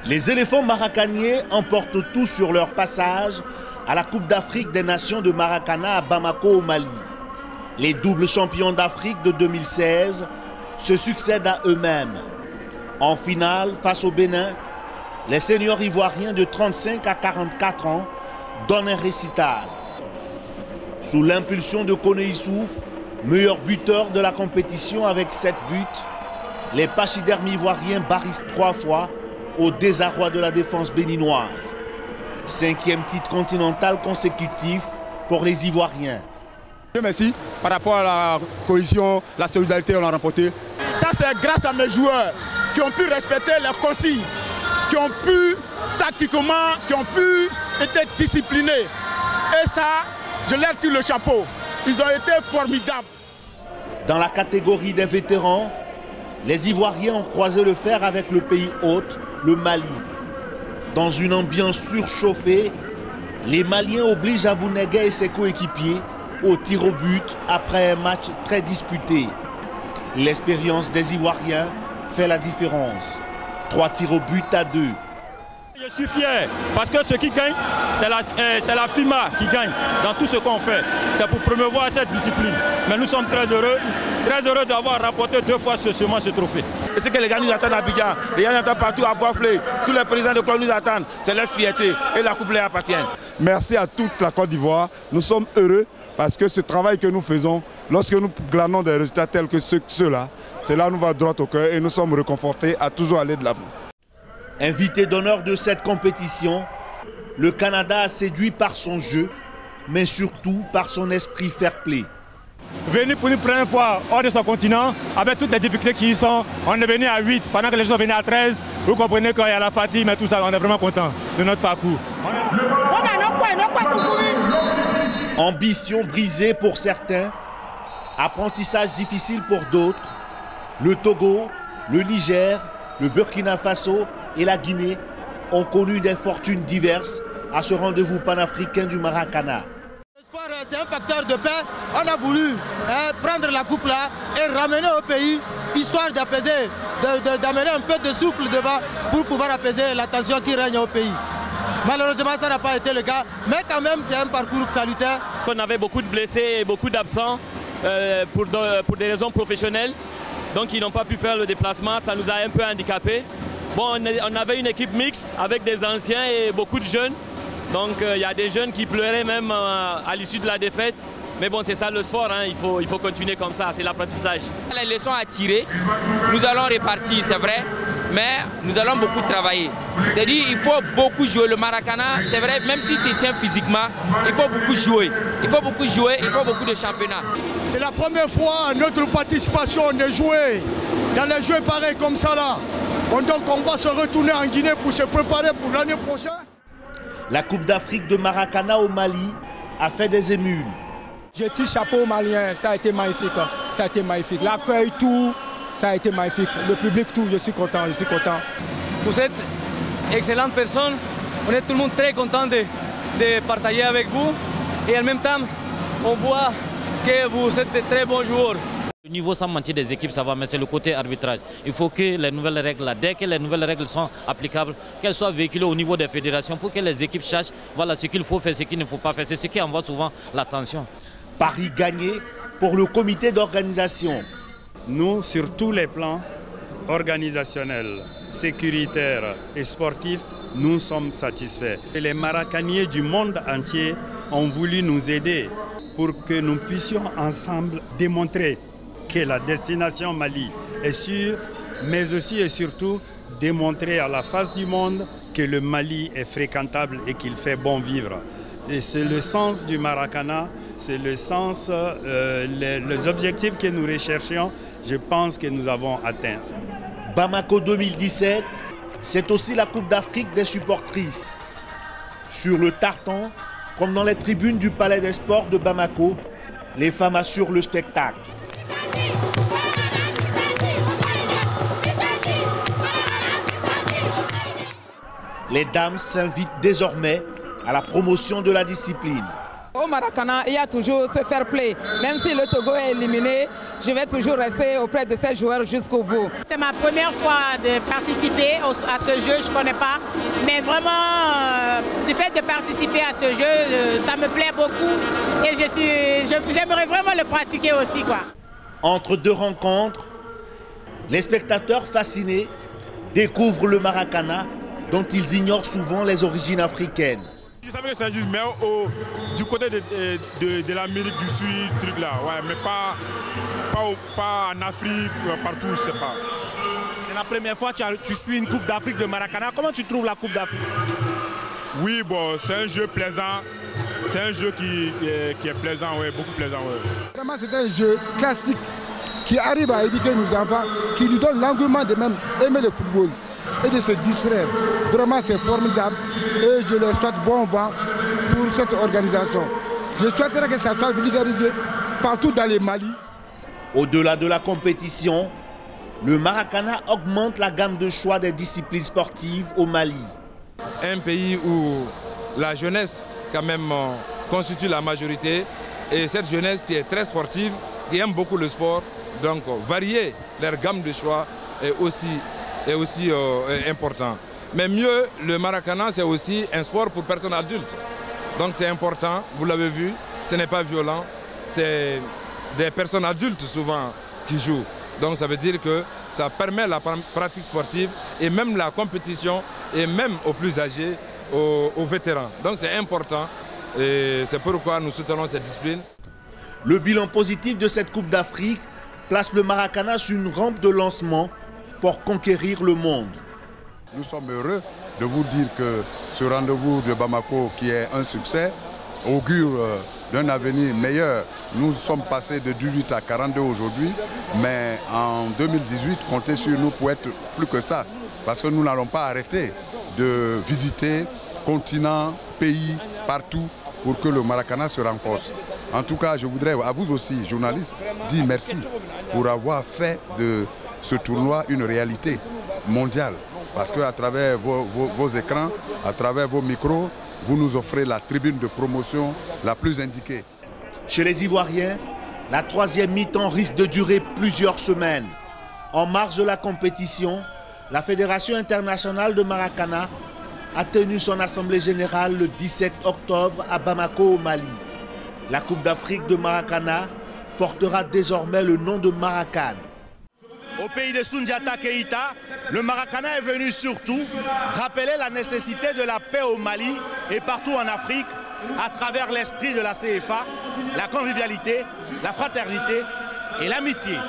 Les éléphants maracaniers emportent tout sur leur passage à la Coupe d'Afrique des Nations de Maracana à Bamako au Mali. Les doubles champions d'Afrique de 2016 se succèdent à eux-mêmes. En finale, face au Bénin, les seniors ivoiriens de 35 à 44 ans donnent un récital. Sous l'impulsion de Kone Issouf, meilleur buteur de la compétition avec 7 buts, les pachydermes ivoiriens barrissent 3 fois au désarroi de la défense béninoise. 5e titre continental consécutif pour les Ivoiriens. Merci. Par rapport à la cohésion, la solidarité, on a remporté. Ça, c'est grâce à mes joueurs qui ont pu respecter leurs consignes, qui ont pu tactiquement, qui ont pu être disciplinés. Et ça, je leur tire le chapeau. Ils ont été formidables. Dans la catégorie des vétérans, les Ivoiriens ont croisé le fer avec le pays hôte, le Mali. Dans une ambiance surchauffée, les Maliens obligent Abou Neguet et ses coéquipiers au tir au but après un match très disputé. L'expérience des Ivoiriens fait la différence. 3 tirs au but à 2. Je suis fier parce que ce qui gagne, c'est la FIMA qui gagne dans tout ce qu'on fait. C'est pour promouvoir cette discipline. Mais nous sommes très heureux d'avoir remporté 2 fois ce trophée. Et ce que les gars nous attendent à Abidjan, les gars nous attendent partout à Bois-Flé, tous les présidents de club nous attendent, c'est leur fierté et la coupe leur appartient. Merci à toute la Côte d'Ivoire, nous sommes heureux parce que ce travail que nous faisons, lorsque nous glanons des résultats tels que ceux-là, cela nous va droit au cœur et nous sommes réconfortés à toujours aller de l'avant. Invité d'honneur de cette compétition, le Canada a séduit par son jeu, mais surtout par son esprit fair-play. Venu pour une première fois hors de son continent, avec toutes les difficultés qui y sont, on est venu à 8, pendant que les gens venaient à 13. Vous comprenez qu'il y a la fatigue, mais tout ça, on est vraiment content de notre parcours. Ambition brisée pour certains, apprentissage difficile pour d'autres. Le Togo, le Niger, le Burkina Faso et la Guinée ont connu des fortunes diverses à ce rendez-vous panafricain du Maracana. L'espoir, c'est un facteur de paix. On a voulu prendre la coupe là et ramener au pays, histoire d'apaiser, d'amener un peu de souffle devant pour pouvoir apaiser la tension qui règne au pays. Malheureusement, ça n'a pas été le cas, mais quand même, c'est un parcours salutaire. On avait beaucoup de blessés et beaucoup d'absents pour des raisons professionnelles. Donc ils n'ont pas pu faire le déplacement, ça nous a un peu handicapés. Bon, on avait une équipe mixte avec des anciens et beaucoup de jeunes. Donc il y a des jeunes qui pleuraient même à l'issue de la défaite. Mais bon, c'est ça le sport, hein. Il faut continuer comme ça, c'est l'apprentissage. Les leçons à tirer, nous allons répartir, c'est vrai, mais nous allons beaucoup travailler. C'est-à-dire il faut beaucoup jouer. Le Maracana, c'est vrai, même si tu tiens physiquement, il faut beaucoup jouer. Il faut beaucoup jouer, il faut beaucoup de championnats. C'est la première fois notre participation est jouée dans les jeux pareils comme ça là. Donc on va se retourner en Guinée pour se préparer pour l'année prochaine. La Coupe d'Afrique de Maracana au Mali a fait des émules. Je tire chapeau aux Maliens, ça a été magnifique. Ça a été magnifique. L'accueil, tout, ça a été magnifique. Le public, tout, je suis content, je suis content. Vous êtes excellente personne. On est tout le monde très content de partager avec vous. Et en même temps, on voit que vous êtes de très bons joueurs. Au niveau sans mentir des équipes, ça va, mais c'est le côté arbitrage. Il faut que les nouvelles règles, là, dès que les nouvelles règles sont applicables, qu'elles soient véhiculées au niveau des fédérations pour que les équipes sachent voilà, ce qu'il faut faire, ce qu'il ne faut pas faire. C'est ce qui envoie souvent la tension. Paris gagné pour le comité d'organisation. Nous, sur tous les plans organisationnels, sécuritaires et sportifs, nous sommes satisfaits. Et les Maracaniers du monde entier ont voulu nous aider pour que nous puissions ensemble démontrer que la destination Mali est sûre, mais aussi et surtout démontrer à la face du monde que le Mali est fréquentable et qu'il fait bon vivre. Et c'est le sens du Maracana, c'est le sens, les objectifs que nous recherchions, je pense que nous avons atteint. Bamako 2017, c'est aussi la Coupe d'Afrique des supportrices. Sur le tartan, comme dans les tribunes du Palais des Sports de Bamako, les femmes assurent le spectacle. Les dames s'invitent désormais à la promotion de la discipline. Au Maracana, il y a toujours ce fair play. Même si le Togo est éliminé, je vais toujours rester auprès de ces joueurs jusqu'au bout. C'est ma première fois de participer à ce jeu, je ne connais pas. Mais vraiment, du fait de participer à ce jeu, ça me plaît beaucoup. Et j'aimerais vraiment le pratiquer aussi, quoi. Entre deux rencontres, les spectateurs fascinés découvrent le Maracana dont ils ignorent souvent les origines africaines. Je savais que c'est juste, mais du côté de l'Amérique du Sud, truc là, ouais, mais pas en Afrique, partout, je sais pas. C'est la première fois que tu suis une Coupe d'Afrique de Maracana. Comment tu trouves la Coupe d'Afrique? Oui, bon, c'est un jeu plaisant. C'est un jeu qui est plaisant, ouais, beaucoup plaisant. Ouais. Vraiment, c'est un jeu classique qui arrive à éduquer nos enfants, qui lui donne l'engouement de même aimer le football et de se distraire. Vraiment, c'est formidable et je leur souhaite bon vent pour cette organisation. Je souhaiterais que ça soit vulgarisé partout dans les Mali. Au-delà de la compétition, le Maracana augmente la gamme de choix des disciplines sportives au Mali. Un pays où la jeunesse quand même constitue la majorité et cette jeunesse qui est très sportive, qui aime beaucoup le sport, donc varier leur gamme de choix est aussi important. Mais mieux, le Maracana c'est aussi un sport pour personnes adultes. Donc c'est important, vous l'avez vu, ce n'est pas violent, c'est des personnes adultes souvent qui jouent. Donc ça veut dire que ça permet la pratique sportive et même la compétition et même aux plus âgés, aux vétérans. Donc c'est important et c'est pourquoi nous soutenons cette discipline. Le bilan positif de cette Coupe d'Afrique place le Maracana sur une rampe de lancement pour conquérir le monde. Nous sommes heureux de vous dire que ce rendez-vous de Bamako qui est un succès augure d'un avenir meilleur. Nous sommes passés de 18 à 42 aujourd'hui, mais en 2018, comptez sur nous pour être plus que ça, parce que nous n'allons pas arrêter de visiter continents, pays, partout, pour que le Maracana se renforce. En tout cas, je voudrais à vous aussi, journalistes, dire merci pour avoir fait de ce tournoi une réalité mondiale. Parce qu'à travers vos écrans, à travers vos micros, vous nous offrez la tribune de promotion la plus indiquée. Chez les Ivoiriens, la troisième mi-temps risque de durer plusieurs semaines. En marge de la compétition, la Fédération internationale de Maracana a tenu son assemblée générale le 17 octobre à Bamako au Mali. La Coupe d'Afrique de Maracana portera désormais le nom de Maracan. Au pays de Soundiata Keïta, le Maracana est venu surtout rappeler la nécessité de la paix au Mali et partout en Afrique à travers l'esprit de la CFA, la convivialité, la fraternité et l'amitié.